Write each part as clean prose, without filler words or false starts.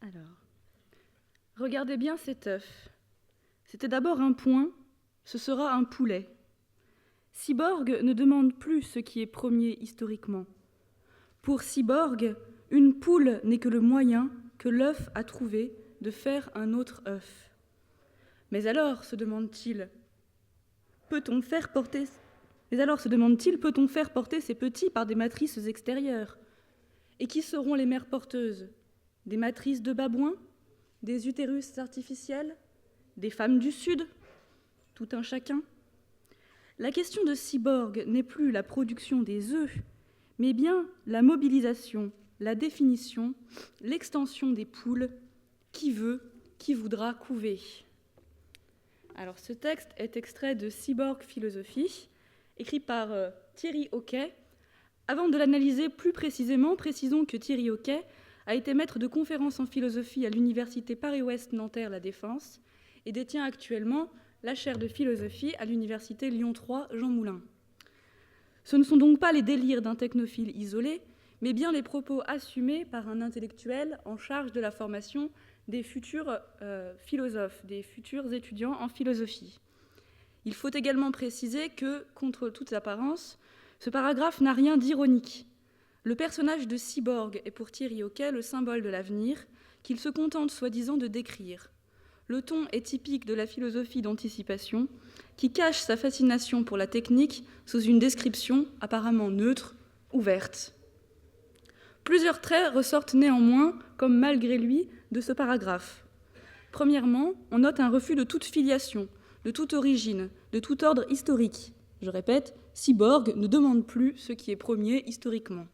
Alors, regardez bien cet œuf. C'était d'abord un point, ce sera un poulet. Cyborg ne demande plus ce qui est premier historiquement. Pour Cyborg, une poule n'est que le moyen que l'œuf a trouvé de faire un autre œuf. Mais alors, se demande-t-il, peut-on faire porter ces petits par des matrices extérieures? Et qui seront les mères porteuses? Des matrices de babouins? Des utérus artificiels? Des femmes du Sud? Tout un chacun? La question de Cyborg n'est plus la production des œufs, mais bien la mobilisation, la définition, l'extension des poules. Qui veut, qui voudra couver? Alors ce texte est extrait de Cyborg Philosophie, écrit par Thierry Oquet. Avant de l'analyser plus précisément, précisons que Thierry Oquet a été maître de conférences en philosophie à l'université Paris-Ouest Nanterre La Défense et détient actuellement la chaire de philosophie à l'université Lyon 3 Jean Moulin. Ce ne sont donc pas les délires d'un technophile isolé, mais bien les propos assumés par un intellectuel en charge de la formation des futurs philosophes, des futurs étudiants en philosophie. Il faut également préciser que, contre toute apparence, ce paragraphe n'a rien d'ironique. Le personnage de Cyborg est pour Thierry Oquet le symbole de l'avenir qu'il se contente soi-disant de décrire. Le ton est typique de la philosophie d'anticipation qui cache sa fascination pour la technique sous une description apparemment neutre, ouverte. Plusieurs traits ressortent néanmoins, comme malgré lui, de ce paragraphe. Premièrement, on note un refus de toute filiation, de toute origine, de tout ordre historique. Je répète, Cyborg ne demande plus ce qui est premier historiquement.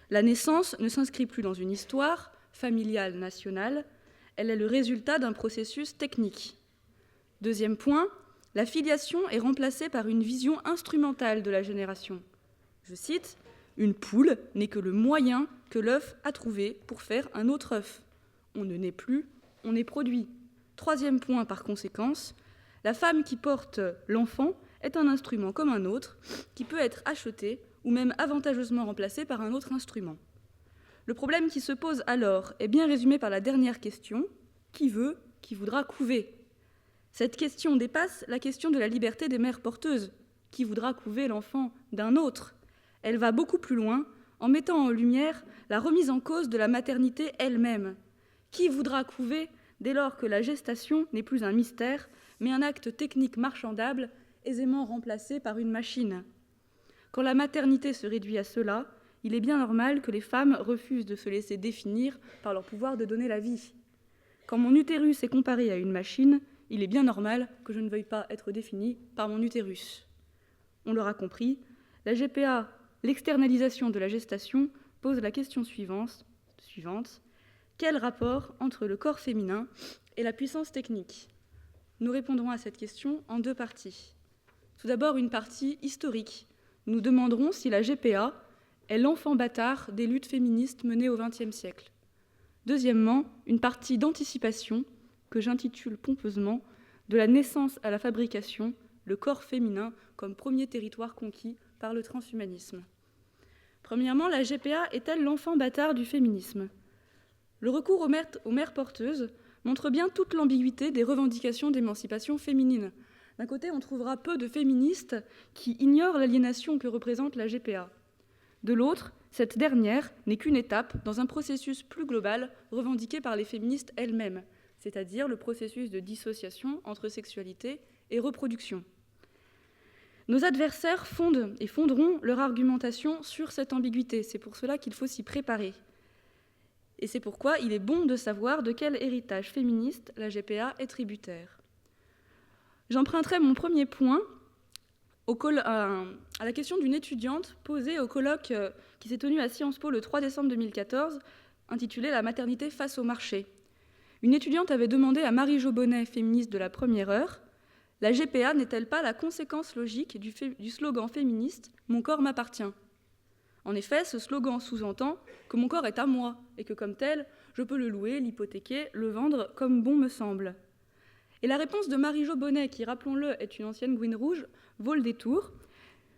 La naissance ne s'inscrit plus dans une histoire familiale nationale, elle est le résultat d'un processus technique. Deuxième point, la filiation est remplacée par une vision instrumentale de la génération. Je cite, « Une poule n'est que le moyen que l'œuf a trouvé pour faire un autre œuf. On ne naît plus, on est produit. » Troisième point par conséquence, la femme qui porte l'enfant est un instrument comme un autre qui peut être acheté ou même avantageusement remplacé par un autre instrument. Le problème qui se pose alors est bien résumé par la dernière question, qui veut, qui voudra couver? Cette question dépasse la question de la liberté des mères porteuses, qui voudra couver l'enfant d'un autre. Elle va beaucoup plus loin en mettant en lumière la remise en cause de la maternité elle-même. Qui voudra couver dès lors que la gestation n'est plus un mystère, mais un acte technique marchandable aisément remplacé par une machine? Quand la maternité se réduit à cela, il est bien normal que les femmes refusent de se laisser définir par leur pouvoir de donner la vie. Quand mon utérus est comparé à une machine, il est bien normal que je ne veuille pas être définie par mon utérus. On l'aura compris, la GPA, l'externalisation de la gestation, pose la question suivante. Quel rapport entre le corps féminin et la puissance technique? Nous répondrons à cette question en deux parties. Tout d'abord, une partie historique. Nous demanderons si la GPA est l'enfant bâtard des luttes féministes menées au XXe siècle. Deuxièmement, une partie d'anticipation que j'intitule pompeusement « De la naissance à la fabrication, le corps féminin comme premier territoire conquis par le transhumanisme ». Premièrement, la GPA est-elle l'enfant bâtard du féminisme? Le recours aux mères porteuses montre bien toute l'ambiguïté des revendications d'émancipation féminine. D'un côté, on trouvera peu de féministes qui ignorent l'aliénation que représente la GPA. De l'autre, cette dernière n'est qu'une étape dans un processus plus global revendiqué par les féministes elles-mêmes, c'est-à-dire le processus de dissociation entre sexualité et reproduction. Nos adversaires fondent et fonderont leur argumentation sur cette ambiguïté. C'est pour cela qu'il faut s'y préparer. Et c'est pourquoi il est bon de savoir de quel héritage féministe la GPA est tributaire. J'emprunterai mon premier point à la question d'une étudiante posée au colloque qui s'est tenu à Sciences Po le 3 décembre 2014, intitulé « La maternité face au marché ». Une étudiante avait demandé à Marie-Jo Bonnet, féministe de la première heure, « La GPA n'est-elle pas la conséquence logique du slogan féministe « Mon corps m'appartient » ? En effet, ce slogan sous-entend que mon corps est à moi et que comme tel, je peux le louer, l'hypothéquer, le vendre comme bon me semble. Et la réponse de Marie-Jo Bonnet, qui, rappelons-le, est une ancienne gouine rouge, vaut le détour,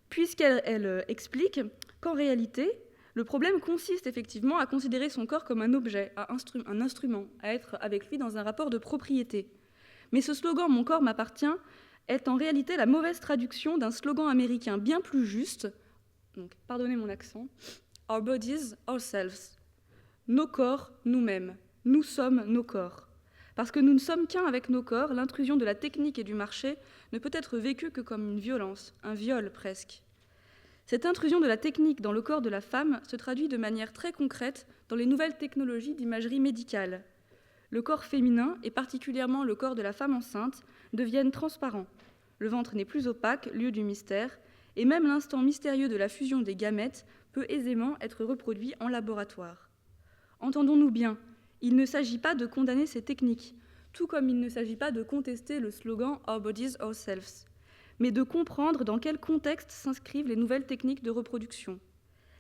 puisqu'elle explique qu'en réalité, Le problème consiste effectivement à considérer son corps comme un objet, un instrument, à être avec lui dans un rapport de propriété. Mais ce slogan « Mon corps m'appartient » est en réalité la mauvaise traduction d'un slogan américain bien plus juste, donc pardonnez mon accent, « Our bodies, ourselves ». Nos corps, nous-mêmes. Nous sommes nos corps. Parce que nous ne sommes qu'un avec nos corps, l'intrusion de la technique et du marché ne peut être vécue que comme une violence, un viol presque. Cette intrusion de la technique dans le corps de la femme se traduit de manière très concrète dans les nouvelles technologies d'imagerie médicale. Le corps féminin, et particulièrement le corps de la femme enceinte, deviennent transparents. Le ventre n'est plus opaque, lieu du mystère, et même l'instant mystérieux de la fusion des gamètes peut aisément être reproduit en laboratoire. Entendons-nous bien, il ne s'agit pas de condamner ces techniques, tout comme il ne s'agit pas de contester le slogan « Our bodies, ourselves », mais de comprendre dans quel contexte s'inscrivent les nouvelles techniques de reproduction.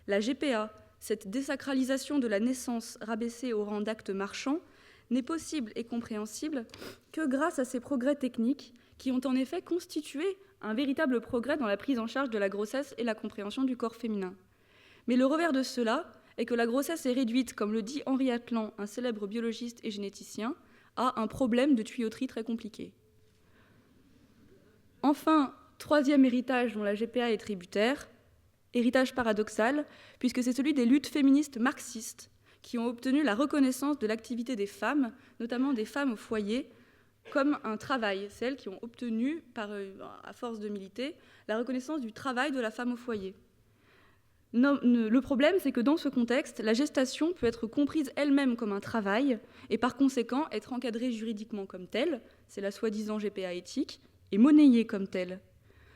La GPA, cette désacralisation de la naissance rabaissée au rang d'acte marchand, n'est possible et compréhensible que grâce à ces progrès techniques qui ont en effet constitué un véritable progrès dans la prise en charge de la grossesse et la compréhension du corps féminin. Mais le revers de cela est que la grossesse est réduite, comme le dit Henri Atlan, un célèbre biologiste et généticien, à un problème de tuyauterie très compliqué. Enfin, troisième héritage dont la GPA est tributaire, héritage paradoxal, puisque c'est celui des luttes féministes marxistes qui ont obtenu la reconnaissance de l'activité des femmes, notamment des femmes au foyer, comme un travail. C'est elles qui ont obtenu, à force de militer, la reconnaissance du travail de la femme au foyer. Le problème, c'est que dans ce contexte, la gestation peut être comprise elle-même comme un travail et par conséquent être encadrée juridiquement comme telle, c'est la soi-disant GPA éthique, et monnayée comme telle.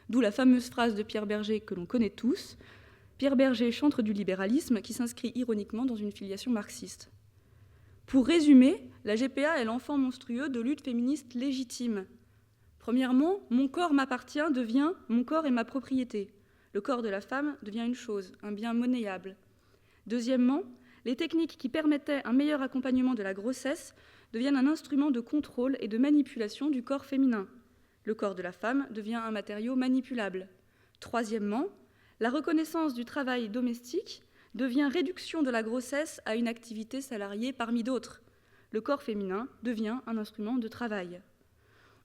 D'où la fameuse phrase de Pierre Berger que l'on connaît tous, Pierre Berger, chantre du libéralisme, qui s'inscrit ironiquement dans une filiation marxiste. Pour résumer, la GPA est l'enfant monstrueux de luttes féministes légitimes. Premièrement, mon corps m'appartient devient mon corps est ma propriété. Le corps de la femme devient une chose, un bien monnayable. Deuxièmement, les techniques qui permettaient un meilleur accompagnement de la grossesse deviennent un instrument de contrôle et de manipulation du corps féminin. Le corps de la femme devient un matériau manipulable. Troisièmement, la reconnaissance du travail domestique devient réduction de la grossesse à une activité salariée parmi d'autres. Le corps féminin devient un instrument de travail.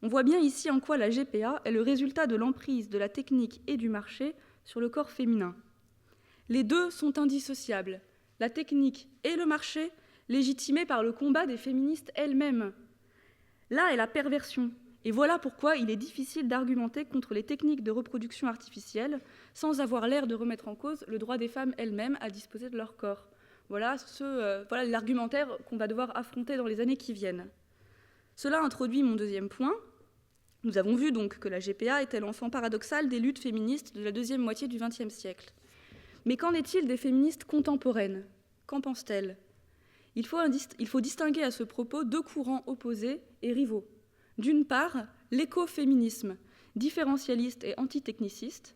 On voit bien ici en quoi la GPA est le résultat de l'emprise de la technique et du marché sur le corps féminin. Les deux sont indissociables, la technique et le marché, légitimés par le combat des féministes elles-mêmes. Là est la perversion. Et voilà pourquoi il est difficile d'argumenter contre les techniques de reproduction artificielle sans avoir l'air de remettre en cause le droit des femmes elles-mêmes à disposer de leur corps. Voilà l'argumentaire qu'on va devoir affronter dans les années qui viennent. Cela introduit mon deuxième point. Nous avons vu donc que la GPA était l'enfant paradoxal des luttes féministes de la deuxième moitié du XXe siècle. Mais qu'en est-il des féministes contemporaines ? Qu'en pensent-elles ? Il faut distinguer à ce propos deux courants opposés et rivaux. D'une part, l'écoféminisme, différentialiste et antitechniciste.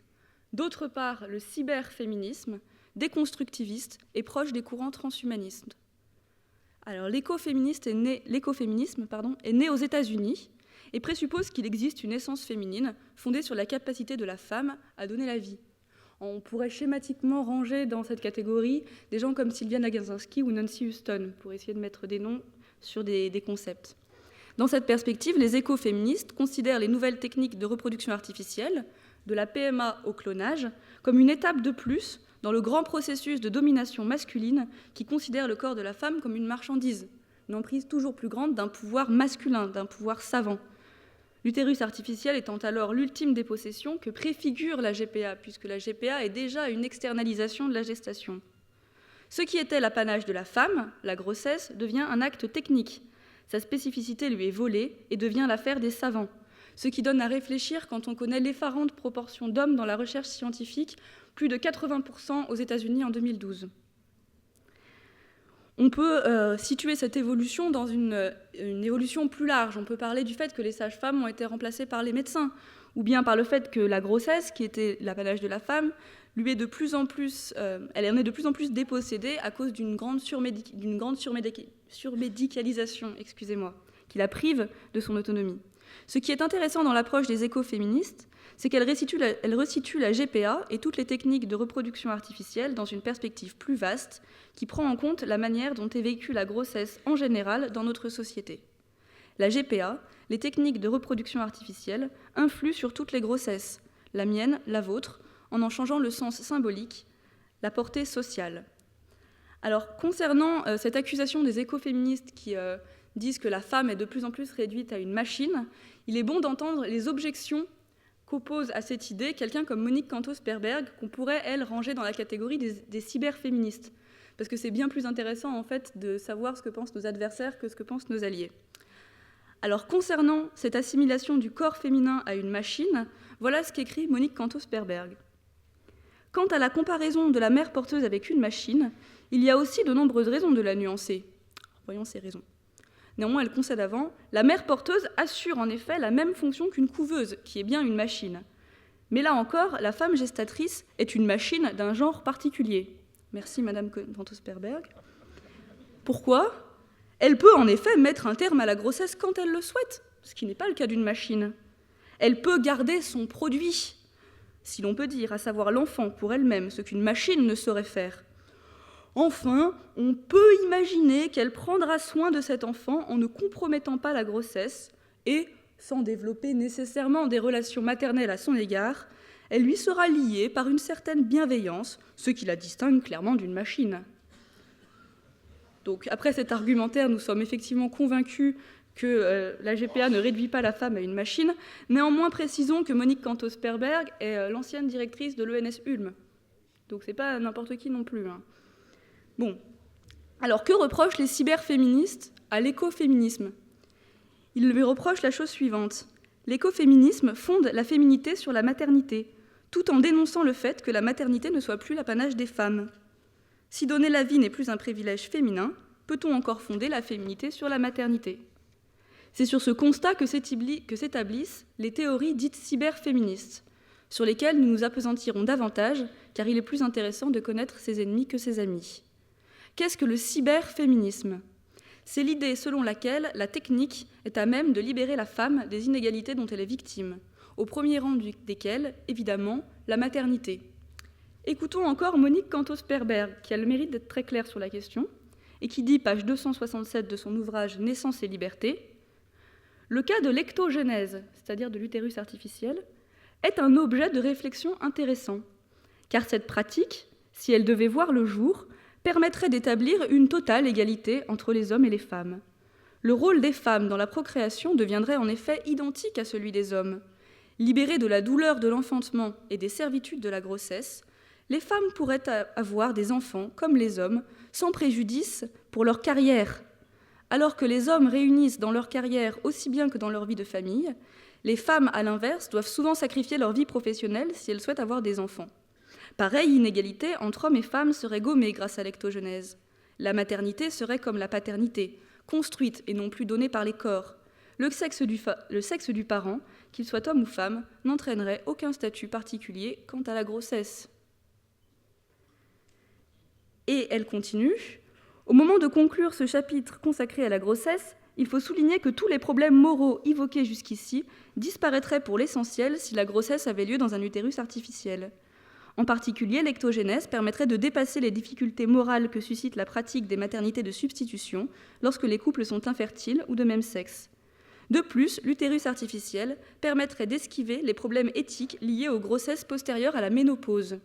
D'autre part, le cyberféminisme, déconstructiviste et proche des courants transhumanistes. Alors, l'écoféminisme est né aux États-Unis et présuppose qu'il existe une essence féminine fondée sur la capacité de la femme à donner la vie. On pourrait schématiquement ranger dans cette catégorie des gens comme Sylviane Agacinski ou Nancy Houston, pour essayer de mettre des noms sur des concepts. Dans cette perspective, les écoféministes considèrent les nouvelles techniques de reproduction artificielle, de la PMA au clonage, comme une étape de plus dans le grand processus de domination masculine qui considère le corps de la femme comme une marchandise, une emprise toujours plus grande d'un pouvoir masculin, d'un pouvoir savant. L'utérus artificiel étant alors l'ultime des possessions que préfigure la GPA, puisque la GPA est déjà une externalisation de la gestation. Ce qui était l'apanage de la femme, la grossesse, devient un acte technique. Sa spécificité lui est volée et devient l'affaire des savants, ce qui donne à réfléchir quand on connaît l'effarante proportion d'hommes dans la recherche scientifique, plus de 80% aux États-Unis en 2012. On peut situer cette évolution dans une évolution plus large. On peut parler du fait que les sages-femmes ont été remplacées par les médecins, ou bien par le fait que la grossesse, qui était l'apanage de la femme, elle en est de plus en plus dépossédée à cause d'une grande surmédicalisation, qui la prive de son autonomie. Ce qui est intéressant dans l'approche des écoféministes, c'est qu'elle resitue la GPA et toutes les techniques de reproduction artificielle dans une perspective plus vaste qui prend en compte la manière dont est vécue la grossesse en général dans notre société. La GPA, les techniques de reproduction artificielle, influent sur toutes les grossesses, la mienne, la vôtre, en changeant le sens symbolique, la portée sociale. Alors, concernant cette accusation des écoféministes qui disent que la femme est de plus en plus réduite à une machine, il est bon d'entendre les objections qu'oppose à cette idée quelqu'un comme Monique Cantos-Perberg, qu'on pourrait, elle, ranger dans la catégorie des cyberféministes. Parce que c'est bien plus intéressant, en fait, de savoir ce que pensent nos adversaires que ce que pensent nos alliés. Alors, concernant cette assimilation du corps féminin à une machine, voilà ce qu'écrit Monique Cantos-Perberg. Quant à la comparaison de la mère porteuse avec une machine, il y a aussi de nombreuses raisons de la nuancer. Voyons ces raisons. Néanmoins, elle concède avant, la mère porteuse assure en effet la même fonction qu'une couveuse, qui est bien une machine. Mais là encore, la femme gestatrice est une machine d'un genre particulier. Merci Madame Cantos-Perberg. Pourquoi ? Elle peut en effet mettre un terme à la grossesse quand elle le souhaite, ce qui n'est pas le cas d'une machine. Elle peut garder son produit, si l'on peut dire, à savoir l'enfant pour elle-même, ce qu'une machine ne saurait faire. Enfin, on peut imaginer qu'elle prendra soin de cet enfant en ne compromettant pas la grossesse et, sans développer nécessairement des relations maternelles à son égard, elle lui sera liée par une certaine bienveillance, ce qui la distingue clairement d'une machine. Donc, après cet argumentaire, nous sommes effectivement convaincus que la GPA ne réduit pas la femme à une machine. Néanmoins, précisons que Monique Cantos-Perberg est l'ancienne directrice de l'ENS Ulm. Donc, c'est pas n'importe qui non plus. Bon. Alors, que reprochent les cyberféministes à l'écoféminisme ? Ils lui reprochent la chose suivante. L'écoféminisme fonde la féminité sur la maternité, tout en dénonçant le fait que la maternité ne soit plus l'apanage des femmes. Si donner la vie n'est plus un privilège féminin, peut-on encore fonder la féminité sur la maternité ? C'est sur ce constat que s'établissent les théories dites cyberféministes, sur lesquelles nous nous appesantirons davantage, car il est plus intéressant de connaître ses ennemis que ses amis. Qu'est-ce que le cyberféminisme ? C'est l'idée selon laquelle la technique est à même de libérer la femme des inégalités dont elle est victime, au premier rang desquelles, évidemment, la maternité. Écoutons encore Monique Cantos-Perberg, qui a le mérite d'être très claire sur la question, et qui dit, page 267 de son ouvrage « Naissance et liberté », le cas de l'ectogénèse, c'est-à-dire de l'utérus artificiel, est un objet de réflexion intéressant, car cette pratique, si elle devait voir le jour, permettrait d'établir une totale égalité entre les hommes et les femmes. Le rôle des femmes dans la procréation deviendrait en effet identique à celui des hommes. Libérées de la douleur de l'enfantement et des servitudes de la grossesse, les femmes pourraient avoir des enfants comme les hommes, sans préjudice pour leur carrière. Alors que les hommes réunissent dans leur carrière aussi bien que dans leur vie de famille, les femmes, à l'inverse, doivent souvent sacrifier leur vie professionnelle si elles souhaitent avoir des enfants. Pareille inégalité entre hommes et femmes serait gommée grâce à l'ectogénèse. La maternité serait comme la paternité, construite et non plus donnée par les corps. Le sexe du parent, qu'il soit homme ou femme, n'entraînerait aucun statut particulier quant à la grossesse. Et elle continue. Au moment de conclure ce chapitre consacré à la grossesse, il faut souligner que tous les problèmes moraux évoqués jusqu'ici disparaîtraient pour l'essentiel si la grossesse avait lieu dans un utérus artificiel. En particulier, l'ectogénèse permettrait de dépasser les difficultés morales que suscite la pratique des maternités de substitution lorsque les couples sont infertiles ou de même sexe. De plus, l'utérus artificiel permettrait d'esquiver les problèmes éthiques liés aux grossesses postérieures à la ménopause.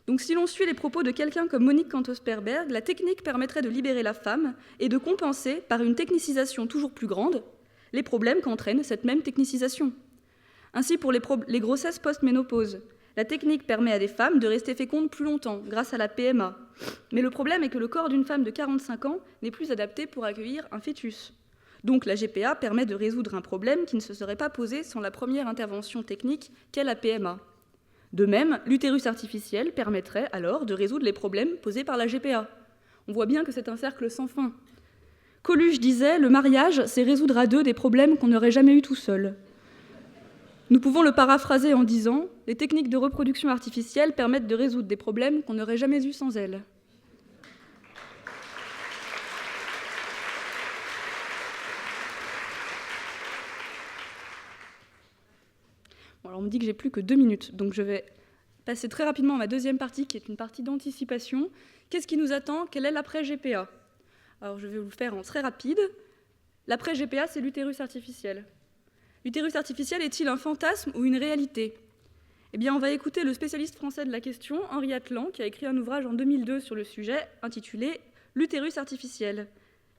Donc si l'on suit les propos de quelqu'un comme Monique Cantos-Perberg, la technique permettrait de libérer la femme et de compenser, par une technicisation toujours plus grande, les problèmes qu'entraîne cette même technicisation. Ainsi, pour les grossesses post-ménopause, la technique permet à des femmes de rester fécondes plus longtemps, grâce à la PMA. Mais le problème est que le corps d'une femme de 45 ans n'est plus adapté pour accueillir un fœtus. Donc la GPA permet de résoudre un problème qui ne se serait pas posé sans la première intervention technique qu'est la PMA. De même, l'utérus artificiel permettrait alors de résoudre les problèmes posés par la GPA. On voit bien que c'est un cercle sans fin. Coluche disait « Le mariage, c'est résoudre à deux des problèmes qu'on n'aurait jamais eus tout seul ». Nous pouvons le paraphraser en disant « Les techniques de reproduction artificielle permettent de résoudre des problèmes qu'on n'aurait jamais eus sans elles ». Bon, alors on me dit que j'ai plus que 2 minutes, donc je vais passer très rapidement à ma deuxième partie, qui est une partie d'anticipation. Qu'est-ce qui nous attend? Quel est l'après-GPA? Alors je vais vous le faire en très rapide. L'après-GPA, c'est l'utérus artificiel. L'utérus artificiel est-il un fantasme ou une réalité? Eh bien, on va écouter le spécialiste français de la question, Henri Atlan, qui a écrit un ouvrage en 2002 sur le sujet, intitulé « L'utérus artificiel »,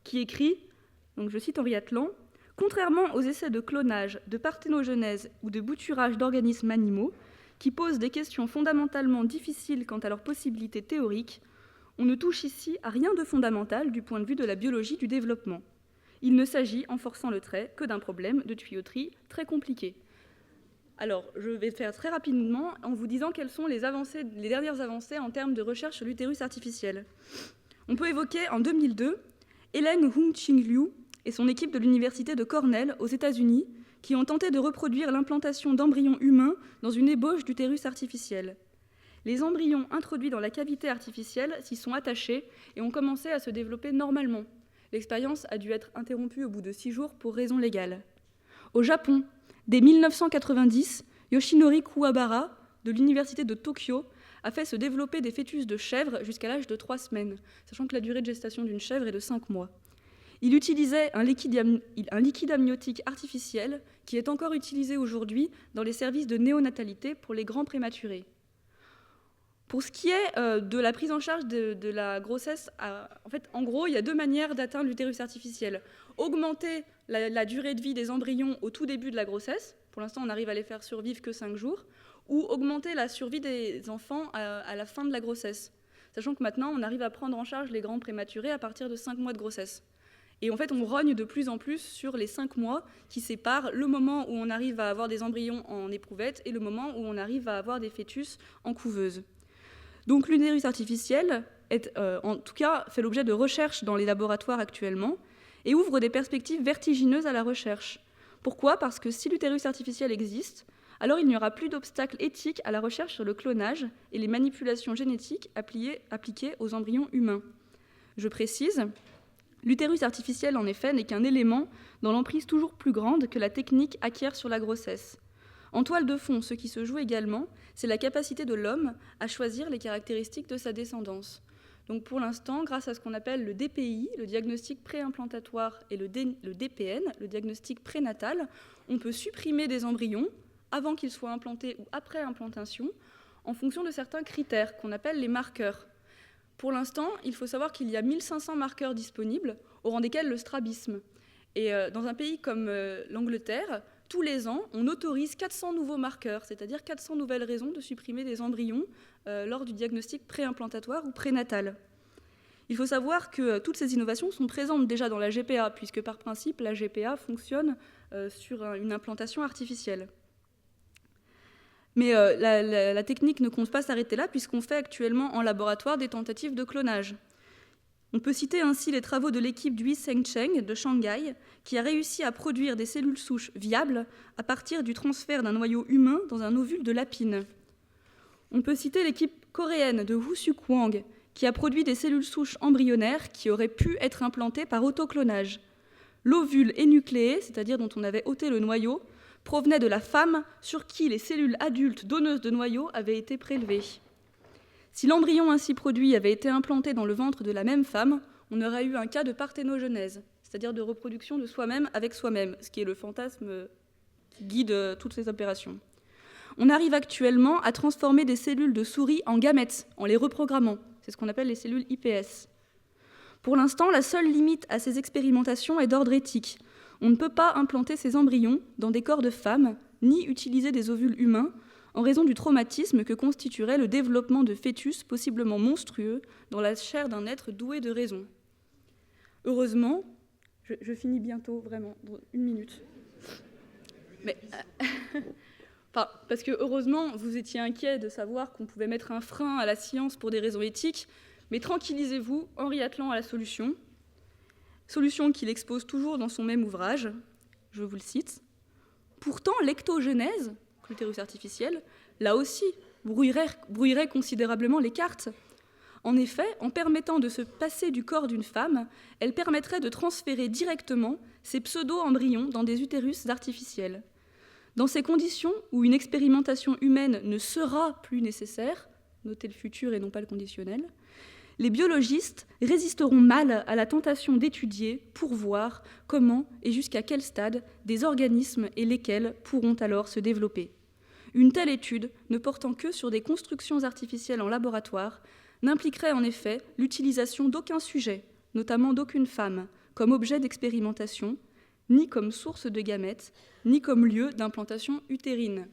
qui écrit, donc je cite Henri Atlan, « Contrairement aux essais de clonage, de parthénogenèse ou de bouturage d'organismes animaux, qui posent des questions fondamentalement difficiles quant à leurs possibilités théoriques, on ne touche ici à rien de fondamental du point de vue de la biologie du développement. Il ne s'agit, en forçant le trait, que d'un problème de tuyauterie très compliqué. » Alors, je vais faire très rapidement en vous disant quelles sont les dernières avancées en termes de recherche sur l'utérus artificiel. On peut évoquer en 2002 Hélène Hung-Ching Liu et son équipe de l'université de Cornell aux États-Unis qui ont tenté de reproduire l'implantation d'embryons humains dans une ébauche d'utérus artificiel. Les embryons introduits dans la cavité artificielle s'y sont attachés et ont commencé à se développer normalement. L'expérience a dû être interrompue au bout de 6 jours pour raisons légales. Au Japon, dès 1990, Yoshinori Kuwabara, de l'université de Tokyo, a fait se développer des fœtus de chèvre jusqu'à l'âge de 3 semaines, sachant que la durée de gestation d'une chèvre est de 5 mois. Il utilisait un liquide amniotique artificiel qui est encore utilisé aujourd'hui dans les services de néonatalité pour les grands prématurés. Pour ce qui est de la prise en charge de la grossesse, en gros, il y a 2 manières d'atteindre l'utérus artificiel. Augmenter la durée de vie des embryons au tout début de la grossesse, pour l'instant on n'arrive à les faire survivre que 5 jours, ou augmenter la survie des enfants à la fin de la grossesse, sachant que maintenant on arrive à prendre en charge les grands prématurés à partir de 5 mois de grossesse. Et en fait on rogne de plus en plus sur les 5 mois qui séparent le moment où on arrive à avoir des embryons en éprouvette et le moment où on arrive à avoir des fœtus en couveuse. Donc l'utérus artificiel en tout cas fait l'objet de recherches dans les laboratoires actuellement et ouvre des perspectives vertigineuses à la recherche. Pourquoi? Parce que si l'utérus artificiel existe, alors il n'y aura plus d'obstacles éthiques à la recherche sur le clonage et les manipulations génétiques appliquées aux embryons humains. Je précise, l'utérus artificiel en effet n'est qu'un élément dans l'emprise toujours plus grande que la technique acquiert sur la grossesse. En toile de fond, ce qui se joue également, c'est la capacité de l'homme à choisir les caractéristiques de sa descendance. Donc pour l'instant, grâce à ce qu'on appelle le DPI, le diagnostic préimplantatoire, et le DPN, le diagnostic prénatal, on peut supprimer des embryons avant qu'ils soient implantés ou après implantation, en fonction de certains critères qu'on appelle les marqueurs. Pour l'instant, il faut savoir qu'il y a 1500 marqueurs disponibles, au rang desquels le strabisme. Et dans un pays comme l'Angleterre, tous les ans, on autorise 400 nouveaux marqueurs, c'est-à-dire 400 nouvelles raisons de supprimer des embryons lors du diagnostic préimplantatoire ou prénatal. Il faut savoir que toutes ces innovations sont présentes déjà dans la GPA, puisque par principe, la GPA fonctionne sur une implantation artificielle. Mais la technique ne compte pas s'arrêter là, puisqu'on fait actuellement en laboratoire des tentatives de clonage. On peut citer ainsi les travaux de l'équipe du Yisheng Cheng de Shanghai, qui a réussi à produire des cellules souches viables à partir du transfert d'un noyau humain dans un ovule de lapine. On peut citer l'équipe coréenne de Woo-Suk Wang, qui a produit des cellules souches embryonnaires qui auraient pu être implantées par autoclonage. L'ovule énucléé, c'est-à-dire dont on avait ôté le noyau, provenait de la femme sur qui les cellules adultes donneuses de noyaux avaient été prélevées. Si l'embryon ainsi produit avait été implanté dans le ventre de la même femme, on aurait eu un cas de parthénogenèse, c'est-à-dire de reproduction de soi-même avec soi-même, ce qui est le fantasme qui guide toutes ces opérations. On arrive actuellement à transformer des cellules de souris en gamètes, en les reprogrammant. C'est ce qu'on appelle les cellules iPS. Pour l'instant, la seule limite à ces expérimentations est d'ordre éthique. On ne peut pas implanter ces embryons dans des corps de femmes, ni utiliser des ovules humains, en raison du traumatisme que constituerait le développement de fœtus possiblement monstrueux dans la chair d'un être doué de raison. Heureusement, je finis bientôt, vraiment, dans 1 minute. Mais, parce que heureusement, vous étiez inquiet de savoir qu'on pouvait mettre un frein à la science pour des raisons éthiques, mais tranquillisez-vous, Henri Atlan a la solution. Solution qu'il expose toujours dans son même ouvrage, je vous le cite. Pourtant, l'ectogenèse, l'utérus artificiel, là aussi, brouillerait considérablement les cartes. En effet, en permettant de se passer du corps d'une femme, elle permettrait de transférer directement ces pseudo-embryons dans des utérus artificiels. Dans ces conditions où une expérimentation humaine ne sera plus nécessaire, notez le futur et non pas le conditionnel, les biologistes résisteront mal à la tentation d'étudier pour voir comment et jusqu'à quel stade des organismes et lesquels pourront alors se développer. Une telle étude, ne portant que sur des constructions artificielles en laboratoire, n'impliquerait en effet l'utilisation d'aucun sujet, notamment d'aucune femme, comme objet d'expérimentation, ni comme source de gamètes, ni comme lieu d'implantation utérine.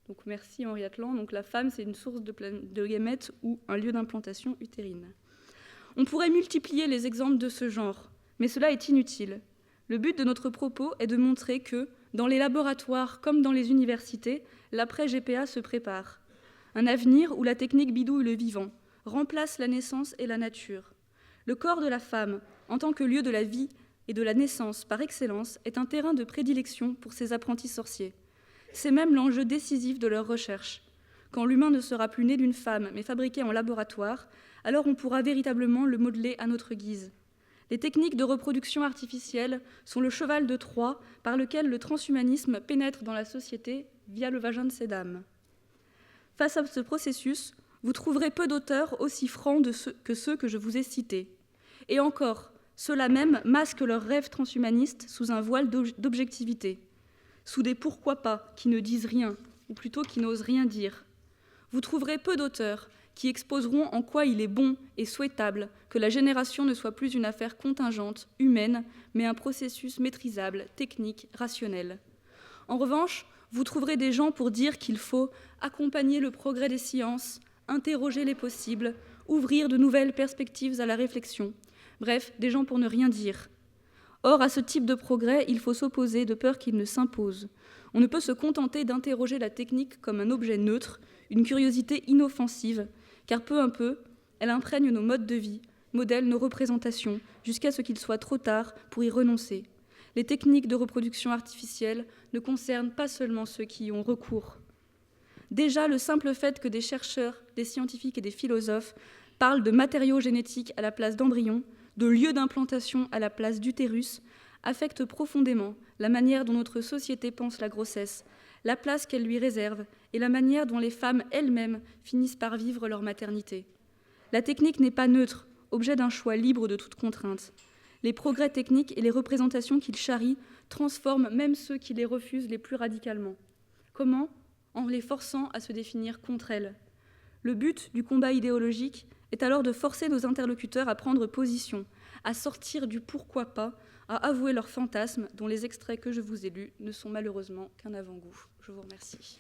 Donc merci Henri Atlan. Donc la femme, c'est une source de gamètes ou un lieu d'implantation utérine. On pourrait multiplier les exemples de ce genre, mais cela est inutile. Le but de notre propos est de montrer que, dans les laboratoires comme dans les universités, l'après-GPA se prépare. Un avenir où la technique bidouille le vivant, remplace la naissance et la nature. Le corps de la femme, en tant que lieu de la vie et de la naissance par excellence, est un terrain de prédilection pour ces apprentis sorciers. C'est même l'enjeu décisif de leur recherche. Quand l'humain ne sera plus né d'une femme, mais fabriqué en laboratoire, alors on pourra véritablement le modeler à notre guise. Les techniques de reproduction artificielle sont le cheval de Troie par lequel le transhumanisme pénètre dans la société via le vagin de ces dames. Face à ce processus, vous trouverez peu d'auteurs aussi francs que ceux que je vous ai cités. Et encore, ceux-là même masquent leurs rêves transhumanistes sous un voile d'objectivité, sous des pourquoi pas qui ne disent rien, ou plutôt qui n'osent rien dire. Vous trouverez peu d'auteurs qui exposeront en quoi il est bon et souhaitable que la génération ne soit plus une affaire contingente, humaine, mais un processus maîtrisable, technique, rationnel. En revanche, vous trouverez des gens pour dire qu'il faut accompagner le progrès des sciences, interroger les possibles, ouvrir de nouvelles perspectives à la réflexion. Bref, des gens pour ne rien dire. Or, à ce type de progrès, il faut s'opposer de peur qu'il ne s'impose. On ne peut se contenter d'interroger la technique comme un objet neutre, une curiosité inoffensive, car peu à peu, elle imprègne nos modes de vie, modèle nos représentations, jusqu'à ce qu'il soit trop tard pour y renoncer. Les techniques de reproduction artificielle ne concernent pas seulement ceux qui y ont recours. Déjà, le simple fait que des chercheurs, des scientifiques et des philosophes parlent de matériaux génétiques à la place d'embryons, de lieux d'implantation à la place d'utérus, affecte profondément la manière dont notre société pense la grossesse, la place qu'elle lui réserve et la manière dont les femmes elles-mêmes finissent par vivre leur maternité. La technique n'est pas neutre, objet d'un choix libre de toute contrainte. Les progrès techniques et les représentations qu'ils charrient transforment même ceux qui les refusent les plus radicalement. Comment ? En les forçant à se définir contre elles. Le but du combat idéologique est alors de forcer nos interlocuteurs à prendre position, à sortir du pourquoi pas, à avouer leurs fantasmes dont les extraits que je vous ai lus ne sont malheureusement qu'un avant-goût. Je vous remercie.